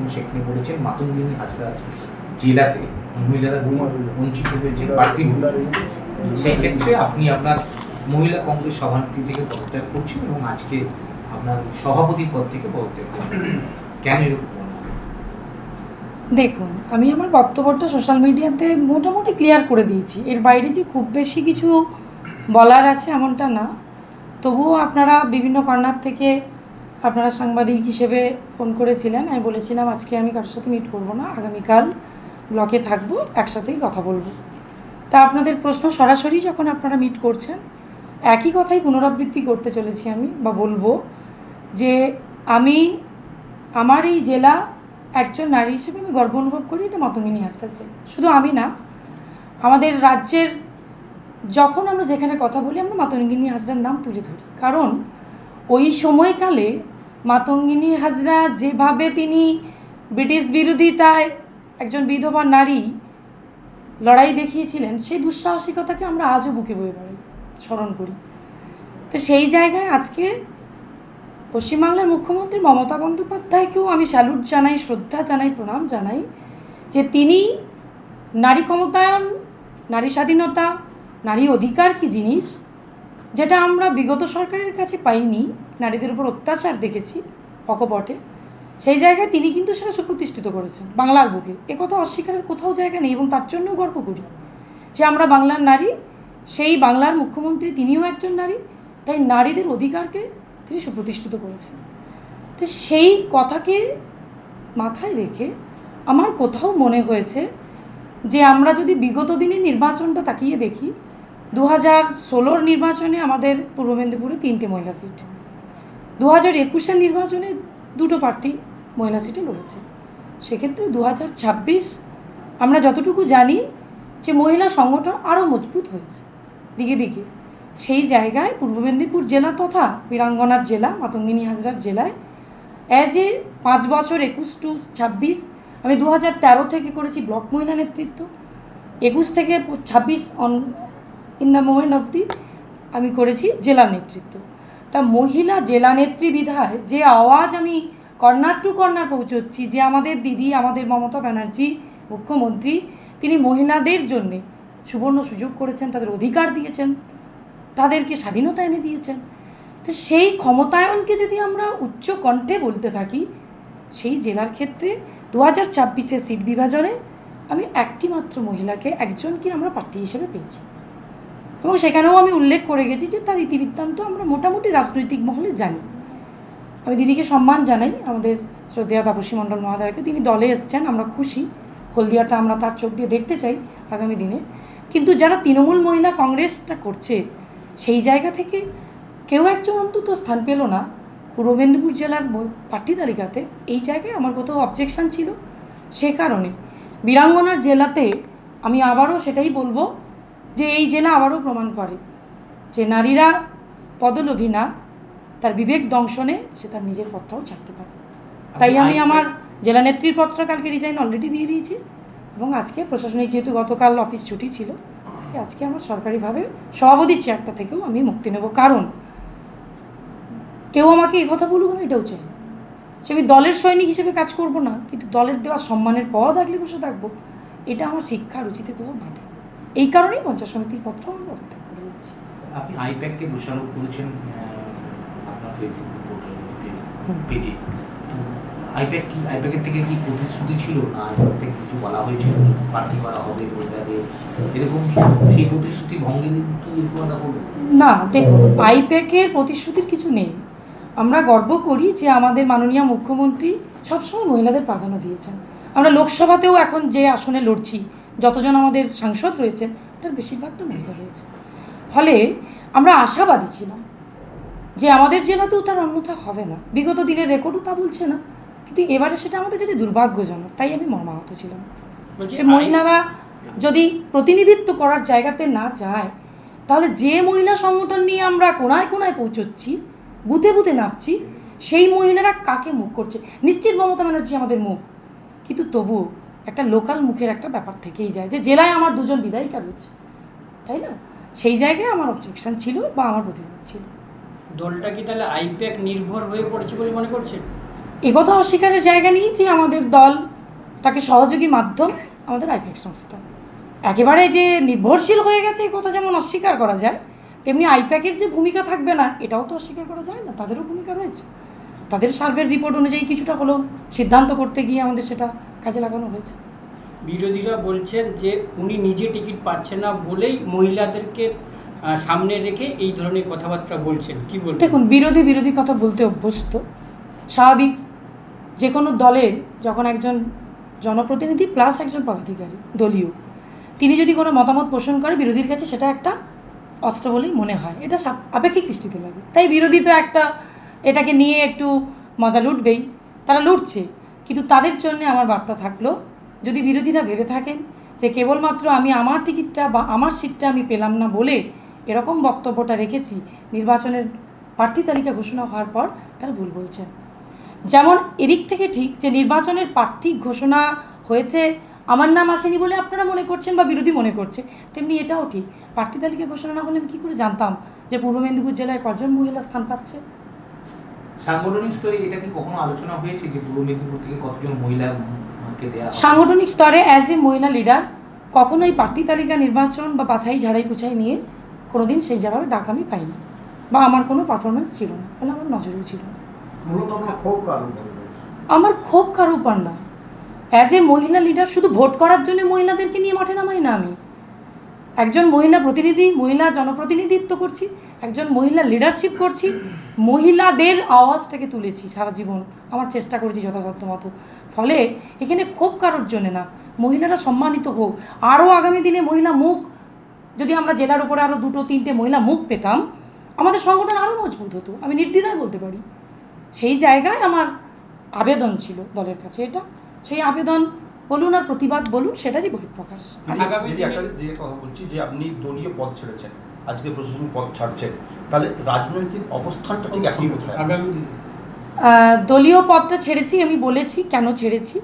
এবং সেখানে বলেছেন মাতঙ্গিনী হাজরা জেলাতে মহিলারা বঞ্চিত হয়েছে প্রার্থী। সেই ক্ষেত্রে আপনি আপনার মহিলা কংগ্রেস সভানেত্রী থেকে পদত্যাগ করছেন এবং আজকে আপনার সভাপতি পদ থেকে পদত্যাগ করছেন, কেন এরকম? দেখুন, আমি আমার বক্তব্যটা সোশ্যাল মিডিয়াতে মোটামুটি ক্লিয়ার করে দিয়েছি। এর বাইরে যে খুব বেশি কিছু বলার আছে এমনটা না। তবুও আপনারা বিভিন্ন কর্নার থেকে আপনারা সাংবাদিক হিসেবে ফোন করেছিলেন। আমি বলেছিলাম আজকে আমি কারোর সাথে মিট করব না, আগামীকাল ব্লকে থাকবো, একসাথেই কথা বলবো। তা আপনাদের প্রশ্ন সরাসরি যখন আপনারা মিট করছেন, একই কথাই পুনরাবৃত্তি করতে চলেছি আমি, বা বলবো যে আমি আমার এই জেলা একজন নারী হিসেবে আমি গর্ব অনুভব করি। এটা মাতঙ্গিনী হাজরা জেলা, শুধু আমি না, আমাদের রাজ্যের যখন আমরা যেখানে কথা বলি আমরা মাতঙ্গিনী হাজরার নাম তুলে ধরি। কারণ ওই সময়কালে মাতঙ্গিনী হাজরা যেভাবে তিনি ব্রিটিশ বিরোধিতায় একজন বিধবা নারী লড়াই দেখিয়েছিলেন, সেই দুঃসাহসিকতাকে আমরা আজও বুকে বয়ে বেড়াই, স্মরণ করি। তো সেই জায়গায় আজকে পশ্চিমবাংলার মুখ্যমন্ত্রী মমতা বন্দ্যোপাধ্যায়কেও আমি স্যালুট জানাই, শ্রদ্ধা জানাই, প্রণাম জানাই যে তিনি নারী ক্ষমতায়ন, নারী স্বাধীনতা, নারী অধিকার কী জিনিস, যেটা আমরা বিগত সরকারের কাছে পাইনি, নারীদের উপর অত্যাচার দেখেছি অকপটে, সেই জায়গায় তিনি কিন্তু সেটা সুপ্রতিষ্ঠিত করেছেন বাংলার বুকে। একথা অস্বীকারের কোথাও জায়গা নেই এবং তার জন্যও গর্ব করি যে আমরা বাংলার নারী, সেই বাংলার মুখ্যমন্ত্রী তিনিও একজন নারী, তাই নারীদের অধিকারকে তিনি সুপ্রতিষ্ঠিত করেছেন। তো সেই কথাকে মাথায় রেখে আমার কোথাও মনে হয়েছে যে আমরা যদি বিগত দিনের নির্বাচনটা তাকিয়ে দেখি, 2016 নির্বাচনে আমাদের পূর্ব মেদিনীপুরে 3টে মহিলা সিট, 2021 নির্বাচনে 2টো প্রার্থী মহিলা সিটে লড়েছে। সেক্ষেত্রে 2026 আমরা যতটুকু জানি যে মহিলা সংগঠন আরও মজবুত হয়েছে দিকে দিকে। সেই জায়গায় পূর্ব মেদিনীপুর জেলা তথা বীরাঙ্গনার জেলা মাতঙ্গিনী হাজরার জেলায় অ্যাজ এ 5 বছর 21 to 26 আমি 2013 থেকে করেছি ব্লক মহিলা নেতৃত্ব, 21 থেকে 26 in the moment of the আমি করেছি জেলা নেতৃত্ব। তা মহিলা জেলা নেত্রী বিধায় যে আওয়াজ আমি কর্নার টু কর্নার পৌঁছচ্ছি, যে আমাদের দিদি, আমাদের মমতা ব্যানার্জি মুখ্যমন্ত্রী, তিনি মহিলাদের জন্যে সুবর্ণ সুযোগ করেছেন, তাদের অধিকার দিয়েছেন, তাদেরকে স্বাধীনতা এনে দিয়েছেন। তো সেই ক্ষমতায়নকে যদি আমরা উচ্চ কণ্ঠে বলতে থাকি, সেই জেলার ক্ষেত্রে 2026 সিট বিভাজনে আমি একটি মাত্র মহিলাকে, একজনকে আমরা প্রার্থী হিসেবে পেয়েছি এবং সেখানেও আমি উল্লেখ করে গেছি যে তার ইতিবৃত্তান্ত আমরা মোটামুটি রাজনৈতিক মহলে জানি। আমি দিদিকে সম্মান জানাই, আমাদের শ্রদ্ধেয়া তাপসী মণ্ডল মহোদয়কে, তিনি দলে এসছেন, আমরা খুশি, হলদিয়াটা আমরা তার চোখ দিয়ে দেখতে চাই আগামী দিনে। কিন্তু যারা তৃণমূল মহিলা কংগ্রেসটা করছে, সেই জায়গা থেকে কেউ একজন অন্তত স্থান পেল না পূর্ব মেদিনীপুর জেলার প্রার্থী তালিকাতে। এই জায়গায় আমার কোথাও অবজেকশান ছিল। সে কারণে বীরাঙ্গনার জেলাতে আমি আবারও সেটাই বলবো যে এই জেলা আবারও প্রমাণ করে যে নারীরা পদলোভী না, তার বিবেক দংশনে সে তার নিজের পথটাও ছাড়তে পারে। তাই আমি আমার জেলা নেত্রীর পদটা কালকে রিজাইন অলরেডি দিয়ে দিয়েছি এবং আজকে প্রশাসনিক, যেহেতু গতকাল অফিস ছুটি ছিল, তাই আজকে আমার সরকারিভাবে সভাপতির চেয়ারটা থেকেও আমি মুক্তি নেব। কারণ কেউ আমাকে এই কথা বলুক, আমি এটাও চাই না যে আমি দলের সৈনিক হিসেবে কাজ করব না, কিন্তু দলের দেওয়া সম্মানের পদ আগলে বসে থাকবো, এটা আমার শিক্ষা রুচিতে কোথাও বাধে। এই কারণেই পঞ্চায়েত সমিতির পত্র আমি পদত্যাগ করে দিচ্ছি। আপনি আইপ্যাককে দোষারোপ করেছেন আপনার ফেসবুক পেজে, তো আইপ্যাকের থেকে কি প্রতিশ্রুতি ছিল না, আইপ্যাক থেকে কিছু বলা হয়েছিল প্রার্থী করা হবে মহিলাদের, এরকম কি সেই প্রতিশ্রুতি ভঙ্গের কি এরকম করবে? না, দেখুন, আইপ্যাকের প্রতিশ্রুতির কিছু নেই। আমরা গর্ব করি যে আমাদের মাননীয় মুখ্যমন্ত্রী সবসময় মহিলাদের প্রাধান্য দিয়েছেন। আমরা লোকসভাতেও এখন যে আসনে লড়ছি, যতজন আমাদের সাংসদ রয়েছেন তার বেশিরভাগটা মহিলা রয়েছে। ফলে আমরা আশাবাদী ছিলাম যে আমাদের জেলাতেও তার অন্যথা হবে না। বিগত দিনের রেকর্ডও তা বলছে না, কিন্তু এবারে সেটা আমাদের কাছে দুর্ভাগ্যজনক। তাই আমি মর্মাহত ছিলাম যে মহিলারা যদি প্রতিনিধিত্ব করার জায়গাতে না যায়, তাহলে যে মহিলা সংগঠন নিয়ে আমরা কোনায় কোনায় পৌঁছচ্ছি, বুথে বুথে নামছি, সেই মহিলারা কাকে মুখ করছে? নিশ্চিত মমতা ব্যানার্জি আমাদের মুখ, কিন্তু তবুও একটা লোকাল মুখের একটা ব্যাপার থেকেই যায় যে জেলায় আমার 2জন বিধায়িকা রয়েছে, তাই না? সেই জায়গায় আমার অবজেকশন ছিল বা আমার প্রতিবাদ ছিল। দলটা কি তাহলে আইপ্যাক নির্ভর হয়ে পড়েছে বলে মনে করছেন? একথা অস্বীকারের জায়গা নেই যে আমাদের দল তাকে সহযোগী মাধ্যম আমাদের আইপ্যাক সংস্থা একেবারে যে নির্ভরশীল হয়ে গেছে এই কথা যেমন অস্বীকার করা যায়, তেমনি আইপ্যাকের যে ভূমিকা থাকবে না এটাও তো অস্বীকার করা যায় না। তাদেরও ভূমিকা রয়েছে, তাদের সার্ভের রিপোর্ট অনুযায়ী কিছুটা হলেও সিদ্ধান্ত করতে গিয়ে আমাদের সেটা কাজে লাগানো হয়েছে। বিরোধীরা বলছেন যে উনি নিজে টিকিট পাচ্ছেন না বলেই মহিলাদেরকে সামনে রেখে এই ধরনের কথাবার্তা বলছেন, কি বলবেন? দেখুন, বিরোধী কথা বলতে অভ্যস্ত, স্বাভাবিক। যে কোনো দলের যখন একজন জনপ্রতিনিধি প্লাস একজন পদাধিকারী দলীয়, তিনি যদি কোনো মতামত পোষণ করে বিরোধীর কাছে সেটা একটা অস্ত্র বলেই মনে হয়, এটা আপেক্ষিক দৃষ্টিতে লাগে। তাই বিরোধী তো একটা এটাকে নিয়ে একটু মজা লুটবেই, তারা লুটছে। কিন্তু তাদের জন্য আমার বার্তা থাকলো, যদি বিরোধীরা ভেবে থাকেন যে কেবলমাত্র আমি আমার টিকিটটা বা আমার সিটটা আমি পেলাম না বলে এরকম বক্তব্যটা রেখেছি, নির্বাচনের প্রার্থী তালিকা ঘোষণা হওয়ার পর তারা ভুল বলছেন। যেমন এদিক থেকে ঠিক যে নির্বাচনের প্রার্থী ঘোষণা হয়েছে আমার নাম আসেনি বলে আপনারা মনে করছেন বা বিরোধী মনে করছে, তেমনি এটাও ঠিক প্রার্থী তালিকা ঘোষণা না হলে আমি কী করে জানতাম যে পূর্ব মেদিনীপুর জেলায় কজন মহিলা স্থান পাচ্ছে। সাংগঠনিক স্তরে এটা কি কখনো আলোচনা হয়েছে যে পূর্ব মেদিনীপুর থেকে কতজন মহিলাকে দেওয়া হবে? সাংগঠনিক স্তরে অ্যাজ এ মহিলা লিডার কখনোই প্রার্থী তালিকা নির্বাচন বা বাছাই ঝাড়াই পুছাই নিয়ে কোনোদিন সেই জায়গায় ডাক আমি পাইনি বা আমার কোনো পারফরমেন্স ছিল না, ফলে আমার নজরেও ছিল না। মূলত আপনার ক্ষোভ কারণ আমার ক্ষোভ কারো উপর না, অ্যাজ এ মহিলা লিডার শুধু ভোট করার জন্য মহিলাদেরকে নিয়ে মাঠে নামাই না। আমি একজন মহিলা প্রতিনিধি, মহিলা জনপ্রতিনিধিত্ব করছি, একজন মহিলা লিডারশিপ করছি, মহিলাদের আওয়াজটাকে তুলেছি সারা জীবন, আমার চেষ্টা করেছি যথাসাধ্য মতো। ফলে এখানে ক্ষোভ কারোর জন্য না, মহিলারা সম্মানিত হোক। আরও আগামী দিনে মহিলা মুখ যদি আমরা জেলার উপরে আরও 2-3টে মহিলা মুখ পেতাম, আমাদের সংগঠন আরও মজবুত হতো, আমি নির্দ্বিধায় বলতে পারি। সেই জায়গায় আমার আবেদন ছিল দলের কাছে, এটা সেই আবেদন বলুন আর প্রতিবাদ বলুন, সেটারই বহিঃপ্রকাশ। দিদি একটা দিকে কথা বলছি যে আপনি দলীয় পদ ছেড়েছেন, আজকে প্রশাসনিক পদ ছাড়ছেন, তাহলে রাজনৈতিক অবস্থানটা ঠিক এখন কোথায়? আগামী দিনে দলীয় পদটা ছেড়েছি, আমি বলেছি কেন ছেড়েছি।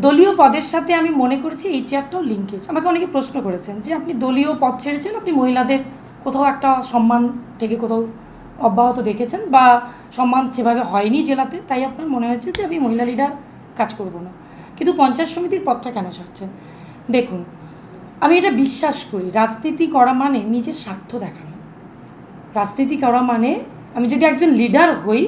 দলীয় পদের সাথে আমি মনে করেছি এই চেয়ারটাও লিঙ্কেজ। আমাকে অনেকে প্রশ্ন করেছেন যে আপনি দলীয় পদ ছেড়েছেন, আপনি মহিলাদের কোথাও একটা সম্মান থেকে কোথাও অব্যাহত দেখেছেন বা সম্মান সেভাবে হয়নি জেলাতে, তাই আপনার মনে হয়েছে যে আমি মহিলা লিডার কাজ করব না। কিন্তু পঞ্চায়েত সমিতির পদটা কেন ছাড়ছেন? দেখুন, আমি এটা বিশ্বাস করি, রাজনীতি করা মানে নিজের স্বার্থ দেখা না। রাজনীতি করা মানে আমি যদি একজন লিডার হই,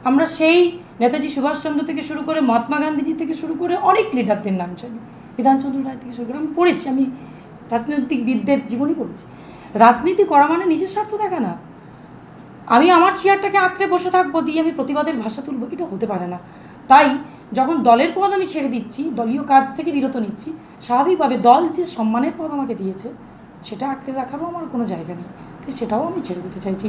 আমরা সেই নেতাজি সুভাষচন্দ্র থেকে শুরু করে মহাত্মা গান্ধীজি থেকে শুরু করে অনেক লিডারদের নাম জানি, বিধানচন্দ্র রায় থেকে শুরু করে আমি পড়েছি, আমি রাজনৈতিকবিদদের জীবনী পড়েছি। রাজনীতি করা মানে নিজের স্বার্থ দেখা না। আমি আমার চেয়ারটাকে আঁকড়ে বসে থাকবো, দিয়ে আমি প্রতিবাদের ভাষা তুলবো, এটা হতে পারে না। তাই যখন দলের পদ আমি ছেড়ে দিচ্ছি, দলীয় কাজ থেকে বিরত নিচ্ছি, স্বাভাবিকভাবে দল যে সম্মানের পদ আমাকে দিয়েছে সেটা আঁকড়ে রাখারও আমার কোনো জায়গা নেই, তো সেটাও আমি ছেড়ে দিতে চাইছি।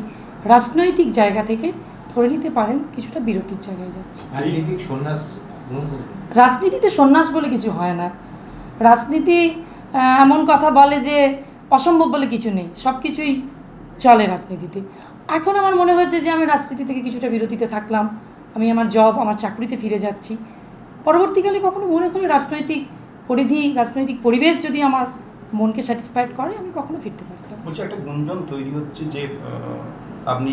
রাজনৈতিক জায়গা থেকে ধরে নিতে পারেন কিছুটা বিরতির জায়গায় যাচ্ছি। রাজনৈতিক সন্ন্যাস গ্রহণ করবেন? রাজনীতিতে সন্ন্যাস বলে কিছু হয় না। রাজনীতি এমন কথা বলে যে অসম্ভব বলে কিছু নেই, সব কিছুই চলে রাজনীতিতে। এখন আমার মনে হয়েছে যে আমি রাজনীতি থেকে কিছুটা বিরতিতে থাকলাম, আমি আমার জব, আমার চাকরিতে ফিরে যাচ্ছি। পরবর্তীকালে কখনো মনে হলে রাজনৈতিক পরিধি, রাজনৈতিক পরিবেশ যদি আমার মনকে স্যাটিসফাইড করে, আমি কখনো ফিরতে পারি। বলছি একটা গুঞ্জন তৈরি হচ্ছে যে আপনি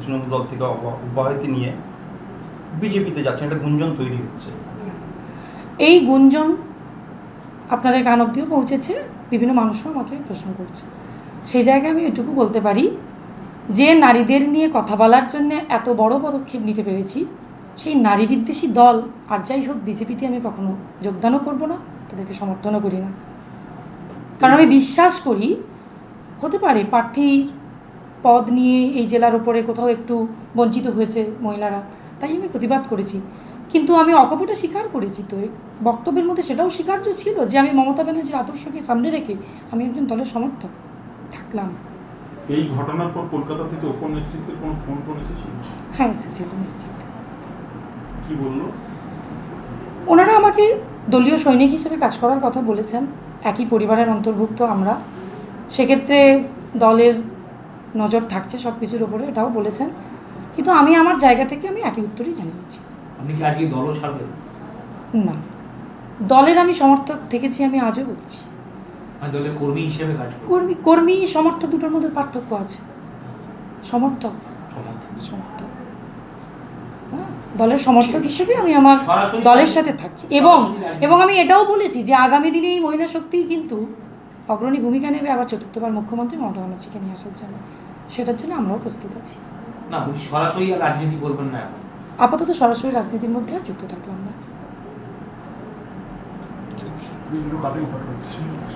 তৃণমূল দল থেকে অব্যাহতি নিয়ে বিজেপিতে যাচ্ছেন, একটা গুঞ্জন তৈরি হচ্ছে। এই গুঞ্জন আপনাদের কান অবধিও পৌঁছেছে, বিভিন্ন মানুষও আমাকে প্রশ্ন করছে। সেই জায়গায় আমি এটুকু বলতে পারি যে নারীদের নিয়ে কথা বলার জন্য এত বড় পদক্ষেপ নিতে পেরেছি, সেই নারী বিদ্বেষী দল আর যাই হোক বিজেপিতে আমি কখনো যোগদানও করব না, তাদেরকে সমর্থনও করি না। কারণ আমি বিশ্বাস করি হতে পারে প্রার্থী পদ নিয়ে এই জেলার উপরে কোথাও একটু বঞ্চিত হয়েছে মহিলারা, তাই আমি প্রতিবাদ করেছি। কিন্তু আমি অকপটে স্বীকার করেছি, তো বক্তব্যের মধ্যে সেটাও স্বীকার্য ছিল যে আমি মমতা ব্যানার্জির আদর্শকে সামনে রেখে আমি একজন দলের সমর্থক থাকলাম। এই ঘটনার পর কলকাতা থেকে উপনেতৃত্বের কোনো ফোন এসেছিল? হ্যাঁ, এসেছিল নিশ্চিত। কি বললো? ওনারা আমাকে দলীয় সৈনিক হিসেবে কাজ করার কথা বলেছেন, একই পরিবারের অন্তর্ভুক্ত আমরা, সেক্ষেত্রে দলের নজর থাকছে সব কিছুর ওপরে, এটাও বলেছেন। কিন্তু আমি আমার জায়গা থেকে আমি একই উত্তরই জানিয়েছি। আপনি কি আজকে দলও ছাড়বেন? না, দলের আমি সমর্থক থেকেছি, আমি আজও বলছি। মানে দলের কর্মী হিসেবে কাজ করবেন? কর্মী সমর্থক দুটোর মধ্যে পার্থক্য আছে। সমর্থক সমর্থন। সমর্থক হ্যাঁ। দলের সমর্থক হিসেবে আমি আমার সরাসরি দলের সাথে থাকছি এবং সরাসরি এবং আমি এটাও বলেছি যে আগামী দিনে এই মহিলা শক্তিই কিন্তু অগ্রণী ভূমিকা নেবে আবার চতুর্থবার মুখ্যমন্ত্রী মমতা ব্যানার্জিকে নিয়ে আসার জন্য, সেটার জন্য আমরাও প্রস্তুত আছি। না বলছি সরাসরি আর রাজনীতি করবেন না এখন? আপাতত সরাসরি রাজনীতির মধ্যে আর যুক্ত থাকলাম না।